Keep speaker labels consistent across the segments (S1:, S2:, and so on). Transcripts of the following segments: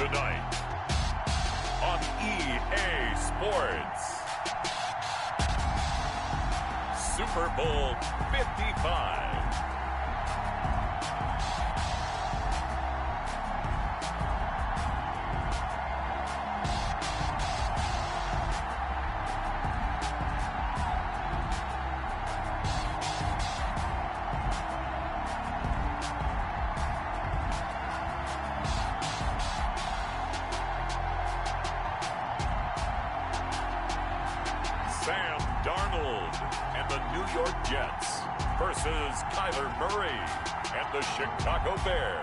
S1: Tonight on EA Sports, Super Bowl 55. Sam Darnold and the New York Jets versus Kyler Murray and the Chicago Bears.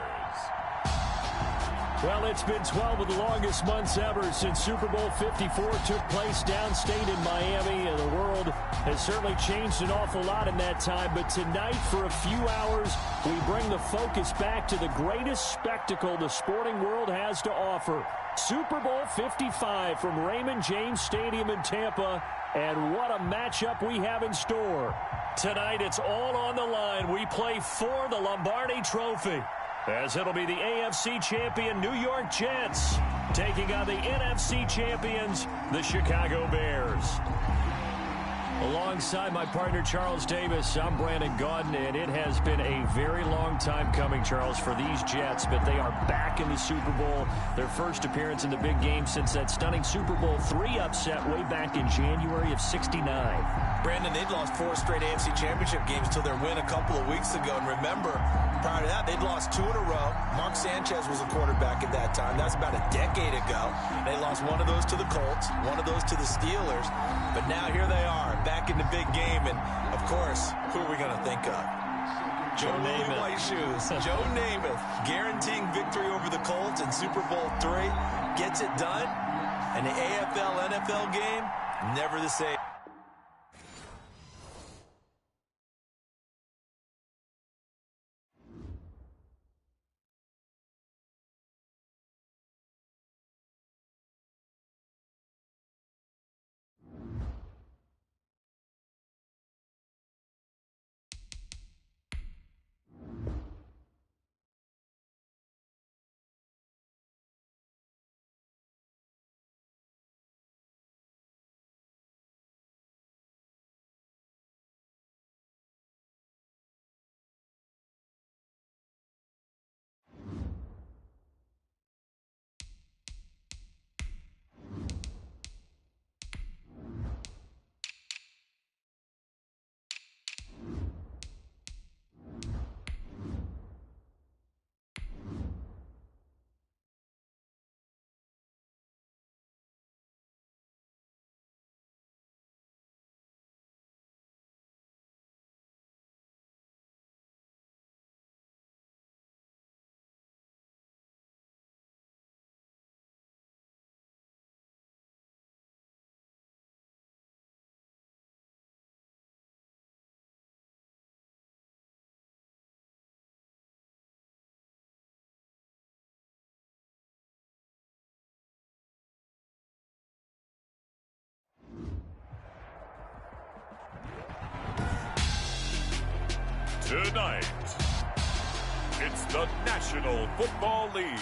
S2: Well, it's been 12 of the longest months ever since Super Bowl 54 took place downstate in Miami, and the world has certainly changed an awful lot in that time. But tonight, for a few hours, we bring the focus back to the greatest spectacle the sporting world has to offer. Super Bowl 55 from Raymond James Stadium in Tampa, and what a matchup we have in store. Tonight, it's all on the line. We play for the Lombardi Trophy, as it'll be the AFC champion New York Jets taking on the NFC champions, the Chicago Bears. Alongside my partner, Charles Davis, I'm Brandon Gaudin, and it has been a very long time coming, Charles, for these Jets, but they are back in the Super Bowl, their first appearance in the big game since that stunning Super Bowl III upset way back in January of '69.
S3: Brandon, they'd lost 4 straight AFC championship games till their win a couple of weeks ago, and remember, prior to that, they'd lost 2 in a row. Mark Sanchez was a quarterback at that time. That's about a decade ago. They lost one of those to the Colts, one of those to the Steelers, but now here they are, back in the big game, and of course, who are we going to think of? Joe Namath. White shoes. Joe Namath guaranteeing victory over the Colts in Super Bowl III. Gets it done, and the AFL-NFL game, never the same.
S1: Tonight, it's the National Football League.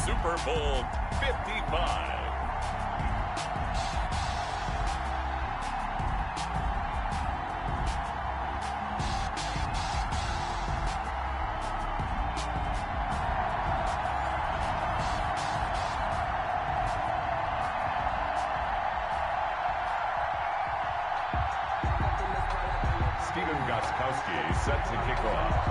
S1: Super Bowl 55. Stephen Gostkowski set to kick off.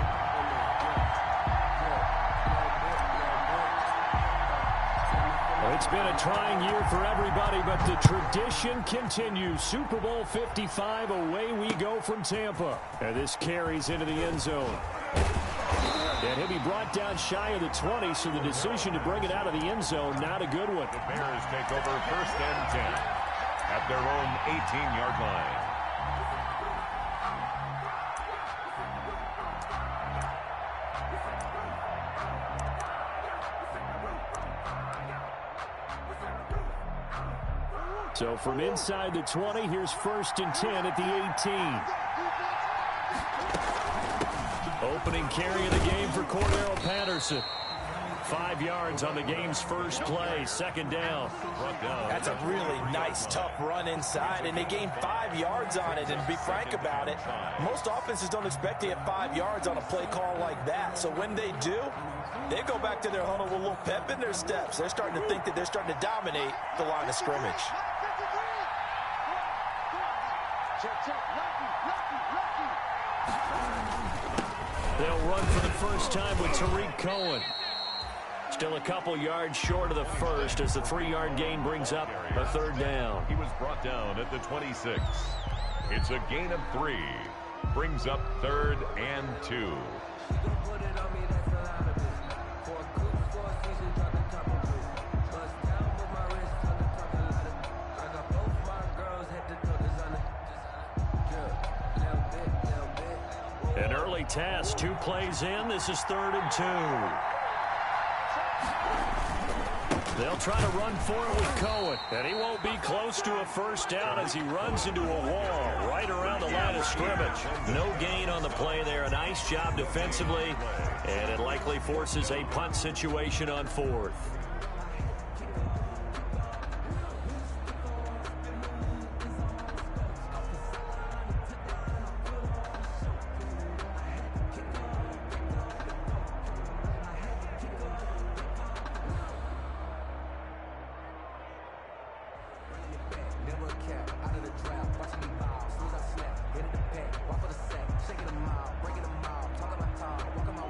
S2: Well, it's been a trying year for everybody, but the tradition continues. Super Bowl 55, away we go from Tampa. And this carries into the end zone. And he'll be brought down shy of the 20, so the decision to bring it out of the end zone, not a good one.
S1: The Bears take over 1st and 10 at their own 18-yard line.
S2: So from inside the 20, here's 1st and 10 at the 18. Opening carry of the game for Cordero Patterson. 5 yards on the game's first play. Second down.
S3: That's a really nice, tough run inside, and they gained 5 yards on it. And to be frank about it, most offenses don't expect to get 5 yards on a play call like that. So when they do, they go back to their huddle with a little pep in their steps. They're starting to think that they're starting to dominate the line of scrimmage.
S2: They'll run for the first time with Tariq Cohen. Still a couple yards short of the first as the 3-yard gain brings up a third down.
S1: He was brought down at the 26. It's a gain of 3. Brings up 3rd and 2.
S2: An early task, 2 plays in. This is 3rd and 2. They'll try to run for it with Cohen, and he won't be close to a first down as he runs into a wall right around the line of scrimmage. No gain on the play there. A nice job defensively, and it likely forces a punt situation on 4th.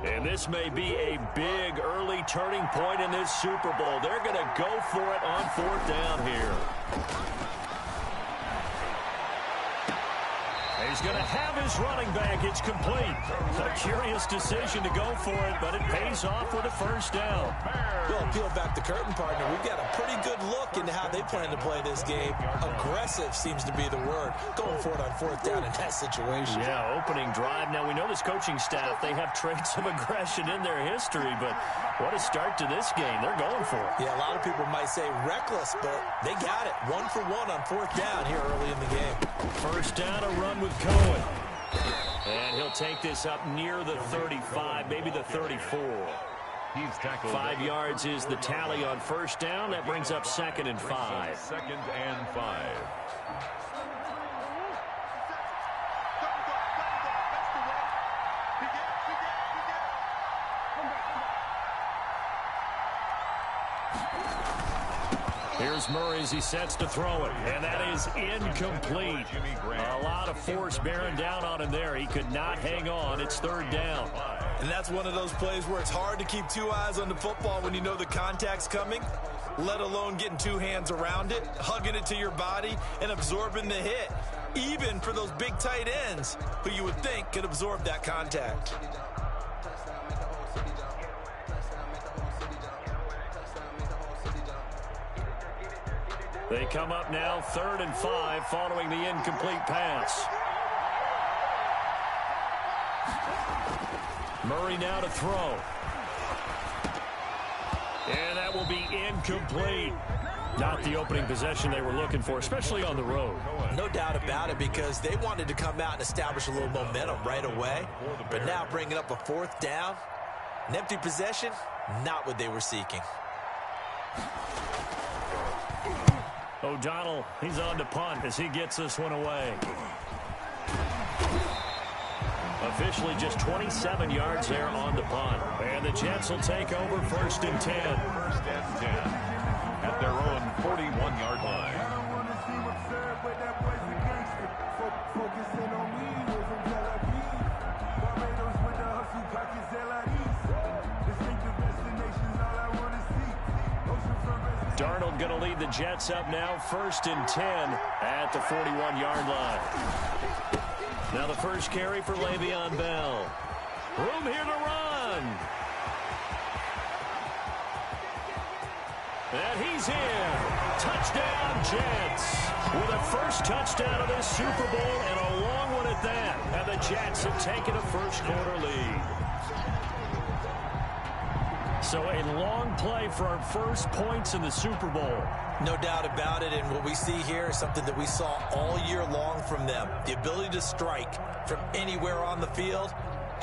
S2: And this may be a big early turning point in this Super Bowl. They're going to go for it on 4th down here. He's going to have his running back. It's complete. A curious decision to go for it, but it pays off with a first down.
S3: Well, peel back the curtain, partner. We've got a pretty good look into how they plan to play this game. Aggressive seems to be the word. Going for it on 4th down in that situation.
S2: Yeah, opening drive. Now, we know this coaching staff, they have traits of aggression in their history, but what a start to this game. They're going for it.
S3: Yeah, a lot of people might say reckless, but they got it. 1 for 1 on 4th down here early in the game.
S2: First down, a run with Cohen. And he'll take this up near the 35, maybe the 34.
S1: He's tackled.
S2: 5 yards is the tally on first down. That brings up 2nd and 5.
S1: 2nd and 5.
S2: Here's Murray as he sets to throw it, and that is incomplete. A lot of force bearing down on him there. He could not hang on. It's 3rd down.
S3: And that's one of those plays where it's hard to keep 2 eyes on the football when you know the contact's coming, let alone getting 2 hands around it, hugging it to your body, and absorbing the hit, even for those big tight ends who you would think could absorb that contact.
S2: They come up now 3rd and 5 following the incomplete pass. Murray now to throw. And that will be incomplete. Not the opening possession they were looking for, especially on the road.
S3: No doubt about it, because they wanted to come out and establish a little momentum right away. But now bringing up a 4th down, an empty possession, not what they were seeking.
S2: O'Donnell, he's on to punt as he gets this one away. Officially just 27 yards there on the punt. And the Jets will take over 1st and 10.
S1: 1st and 10 at their own 41-yard line.
S2: Darnold going to lead the Jets up now, 1st and 10 at the 41-yard line. Now the first carry for Le'Veon Bell. Room here to run. And he's in. Touchdown, Jets. With a first touchdown of this Super Bowl and a long one at that. And the Jets have taken a first-quarter lead. So a long play for our first points in the Super Bowl.
S3: No doubt about it, and what we see here is something that we saw all year long from them. The ability to strike from anywhere on the field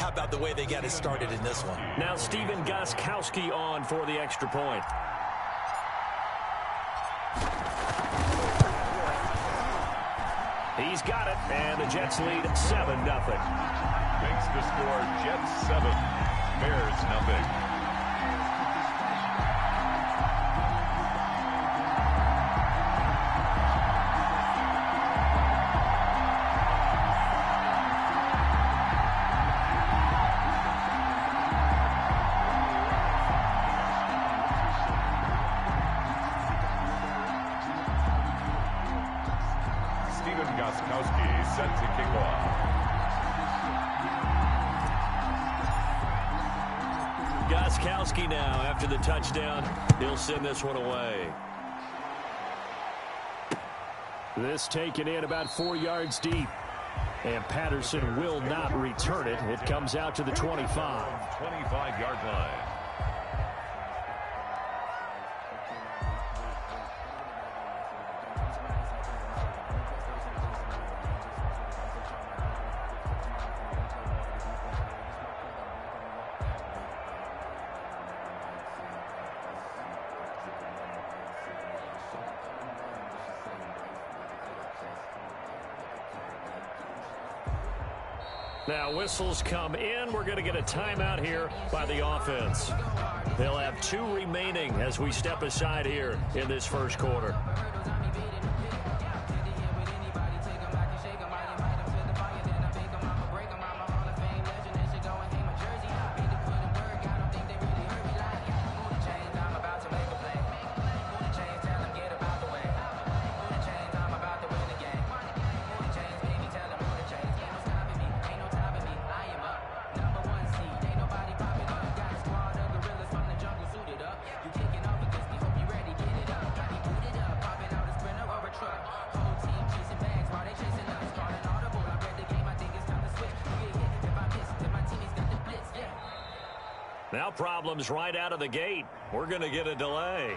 S3: How about the way they got it started in this one?
S2: Now Stephen Gostkowski on for the extra point. He's got it, and the Jets lead 7-0.
S1: Makes the score Jets 7, Bears nothing. Gostkowski set to kick off.
S2: Gostkowski now, after the touchdown, he'll send this one away. This taken in about 4 yards deep. And Patterson will not return it. It comes out to the 25.
S1: 25-yard line.
S2: Now whistles come in. We're going to get a timeout here by the offense. They'll have 2 remaining as we step aside here in this first quarter. Now problems right out of the gate. We're going to get a delay.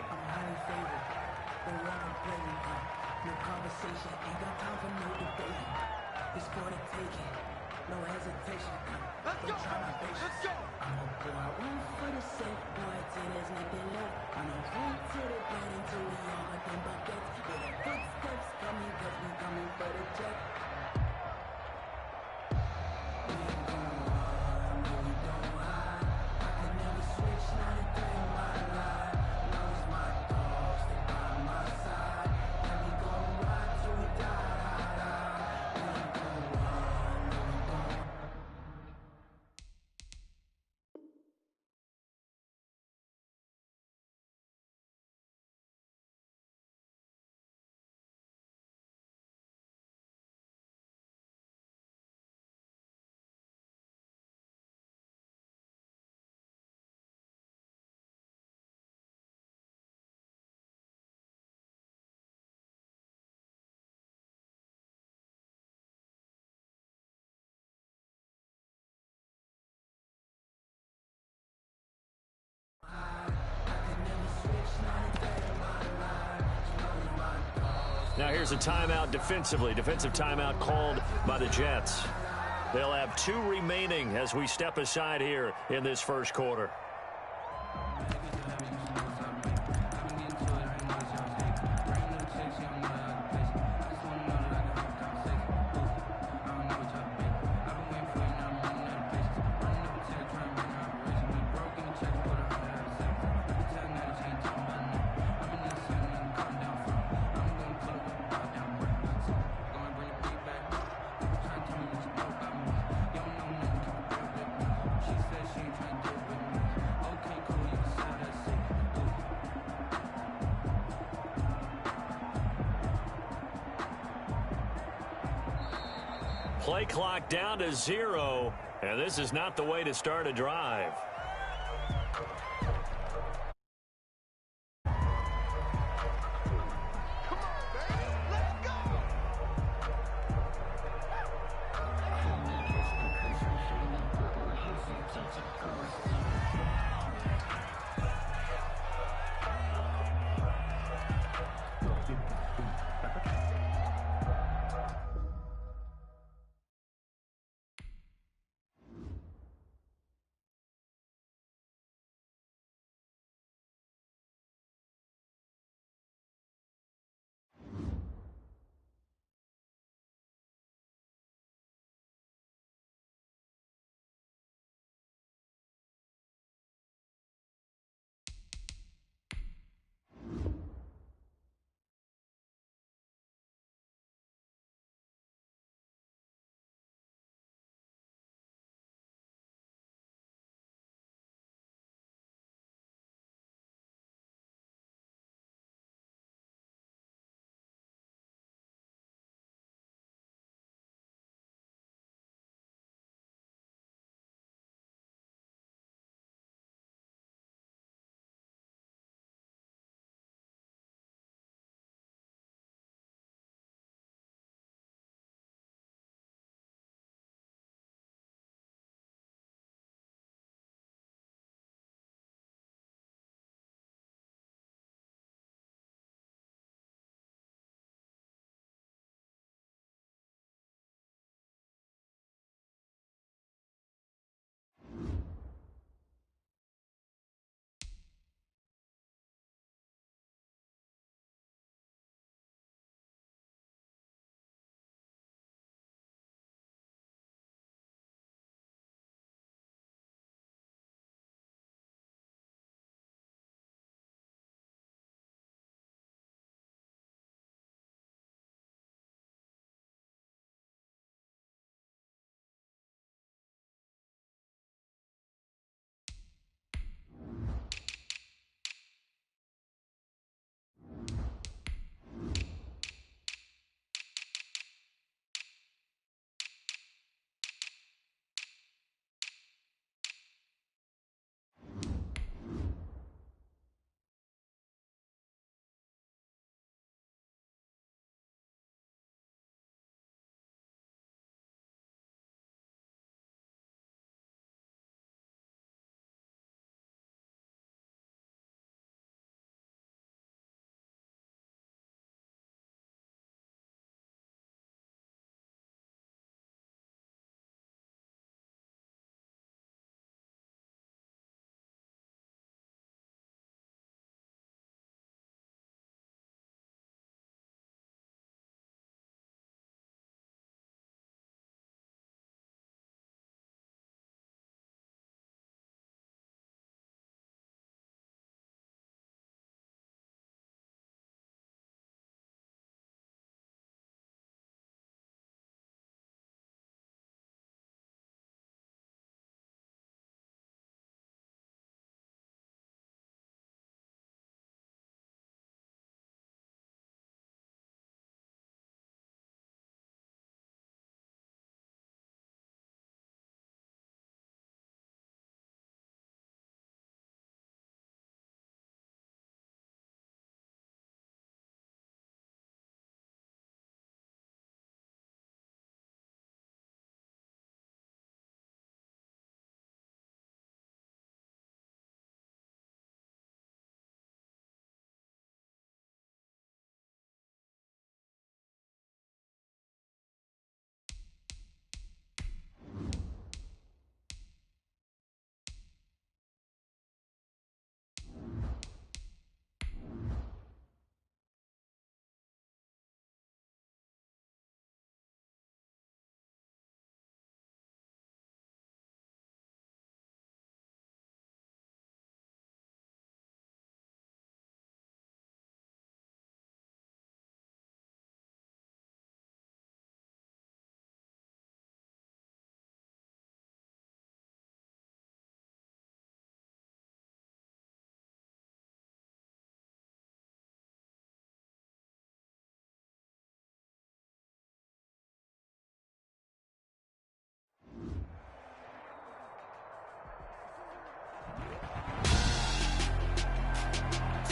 S2: Now here's a timeout defensively. Defensive timeout called by the Jets. They'll have 2 remaining as we step aside here in this first quarter. Play clock down to 0, and this is not the way to start a drive.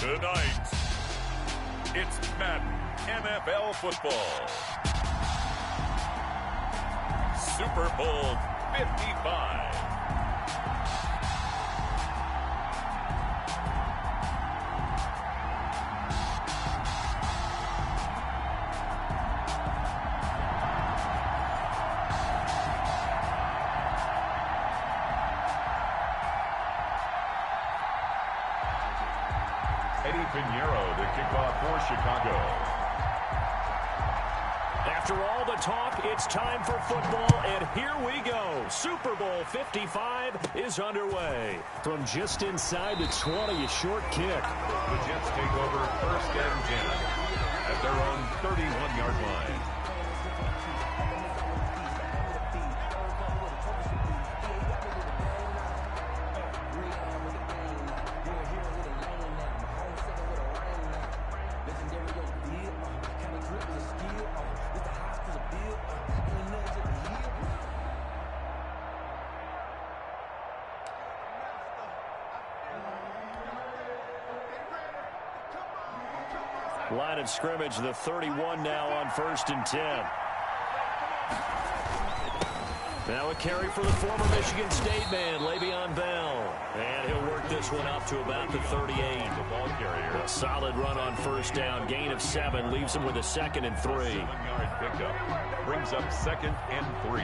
S1: Tonight, it's Madden NFL football. Super Bowl 55.
S4: Eddie Pinheiro, the kickoff for Chicago.
S2: After all the talk, it's time for football, and here we go. Super Bowl 55 is underway. From just inside the 20, a short kick.
S4: The Jets take over 1st and 10 at their own 31-yard line.
S2: Line of scrimmage, the 31 now on 1st and 10. Now a carry for the former Michigan State man, Le'Veon Bell. And he'll work this one up to about the 38.
S4: The ball carrier.
S2: A solid run on 1st down. Gain of 7 leaves him with a 2nd and 3.
S4: 7-yard pickup brings up 2nd and 3.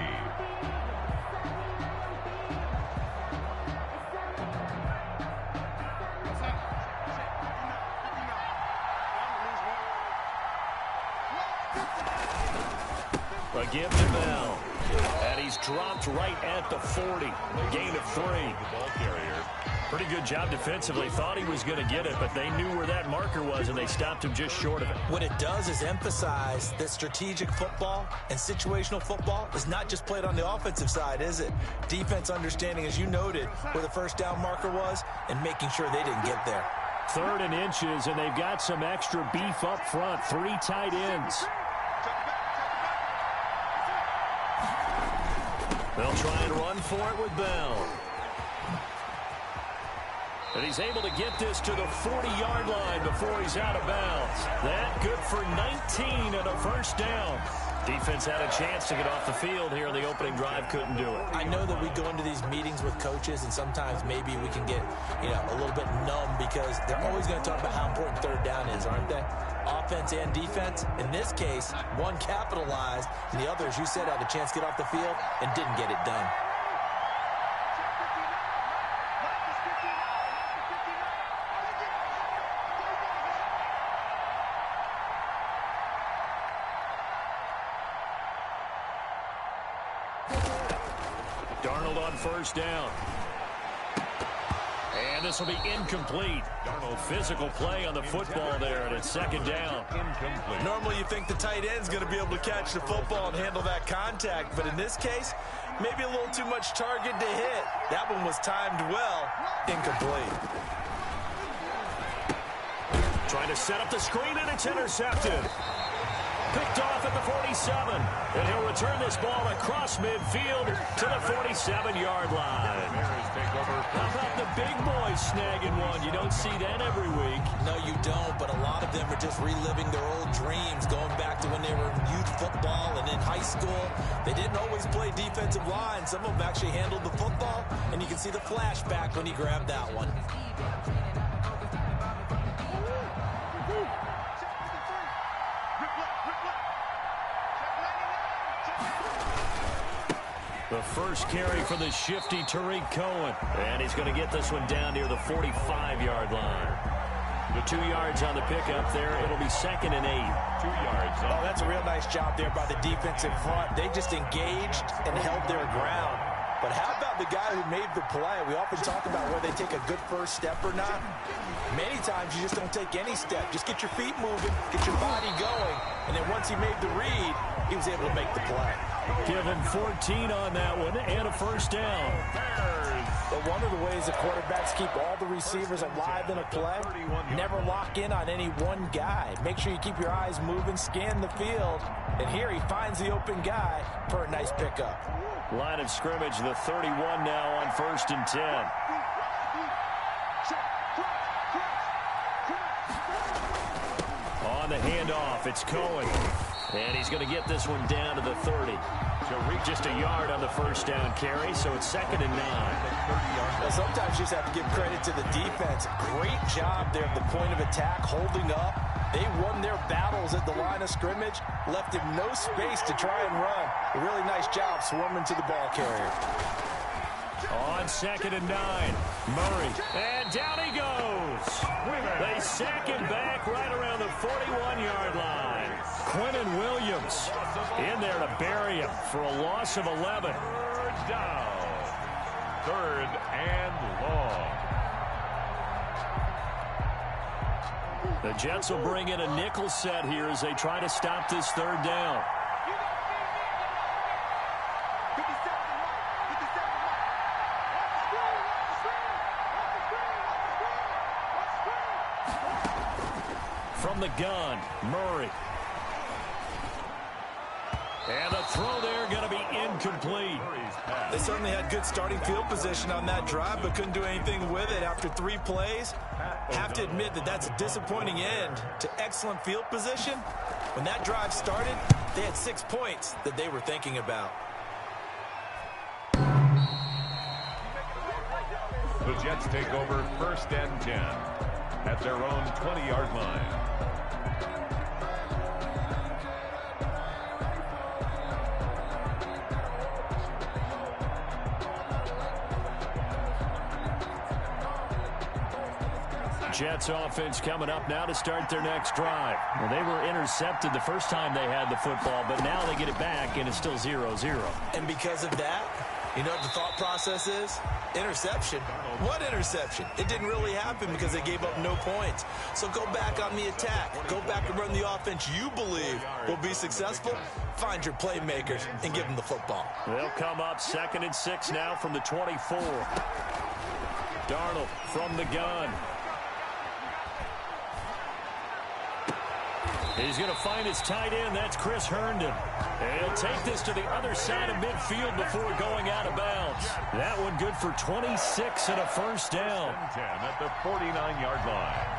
S2: A give to Bell. And he's dropped right at the 40. Gain of 3.
S4: The ball carrier.
S2: Pretty good job defensively. Thought he was going to get it, but they knew where that marker was, and they stopped him just short of it.
S3: What it does is emphasize that strategic football and situational football is not just played on the offensive side, is it? Defense understanding, as you noted, where the 1st down marker was and making sure they didn't get there.
S2: 3rd and inches, and they've got some extra beef up front. 3 tight ends. They'll try and run for it with Bell. And he's able to get this to the 40-yard line before he's out of bounds. That good for 19 and a 1st down. Defense had a chance to get off the field here in the opening drive, couldn't do it.
S3: I know that we go into these meetings with coaches, and sometimes maybe we can get, a little bit numb because they're always going to talk about how important 3rd down is, aren't they? Offense and defense. In this case, one capitalized, and the other, as you said, had a chance to get off the field and didn't get it done.
S2: Darnold on 1st down. And this will be incomplete. Darnold, physical play on the football there, and it's 2nd down.
S4: Incomplete.
S3: Normally you think the tight end's going to be able to catch the football and handle that contact, but in this case, maybe a little too much target to hit. That one was timed well. Incomplete.
S2: Trying to set up the screen, and it's intercepted. Picked off at the 47. And he'll return this ball across midfield to the 47-yard line. How about the big boys snagging one? You don't see that every week.
S3: No, you don't, but a lot of them are just reliving their old dreams, going back to when they were in youth football and in high school. They didn't always play defensive line. Some of them actually handled the football, and you can see the flashback when he grabbed that one.
S2: The first carry for the shifty Tariq Cohen. And he's going to get this one down near the 45-yard line. The 2 yards on the pickup there. It'll be 2nd and 8.
S4: 2 yards.
S3: Oh, that's a real nice job there by the defensive front. They just engaged and held their ground. But how about the guy who made the play? We often talk about whether they take a good first step or not. Many times you just don't take any step. Just get your feet moving, get your body going. And then once he made the read, he was able to make the play.
S2: Give him 14 on that one and a 1st down.
S3: But one of the ways the quarterbacks keep all the receivers alive in a play, never lock in on any one guy. Make sure you keep your eyes moving, scan the field. And here he finds the open guy for a nice pickup.
S2: Line of scrimmage, the 31 now on 1st and 10. On the handoff, it's Cohen. And he's going to get this one down to the 30. So reach just a yard on the first down carry, so it's 2nd and 9.
S3: Well, sometimes you just have to give credit to the defense. Great job there at the point of attack, holding up. They won their battles at the line of scrimmage, left him no space to try and run. A really nice job swarming to the ball carrier.
S2: On 2nd and 9, Murray, and down he goes. They sack him back right around the 41-yard line. Quinnen Williams in there to bury him for a loss of 11.
S4: 3rd down. 3rd and long.
S2: The Jets will bring in a nickel set here as they try to stop this 3rd down. From the gun, Murray. And the throw there going to be incomplete.
S3: They certainly had good starting field position on that drive, but couldn't do anything with it after 3 plays. Have to admit that that's a disappointing end to excellent field position. When that drive started, they had 6 points that they were thinking about.
S4: The Jets take over 1st and 10 at their own 20-yard line.
S2: Jets offense coming up now to start their next drive. Well, they were intercepted the first time they had the football, but now they get it back, and it's still 0-0.
S3: And because of that, you know what the thought process is? Interception. What interception? It didn't really happen because they gave up no points. So go back on the attack. Go back and run the offense you believe will be successful. Find your playmakers and give them the football.
S2: They'll come up 2nd and 6 now from the 24. Darnold from the gun. He's going to find his tight end. That's Chris Herndon. And he'll take this to the other side of midfield before going out of bounds. That one good for 26 and a first down.
S4: 10 at the 49-yard line.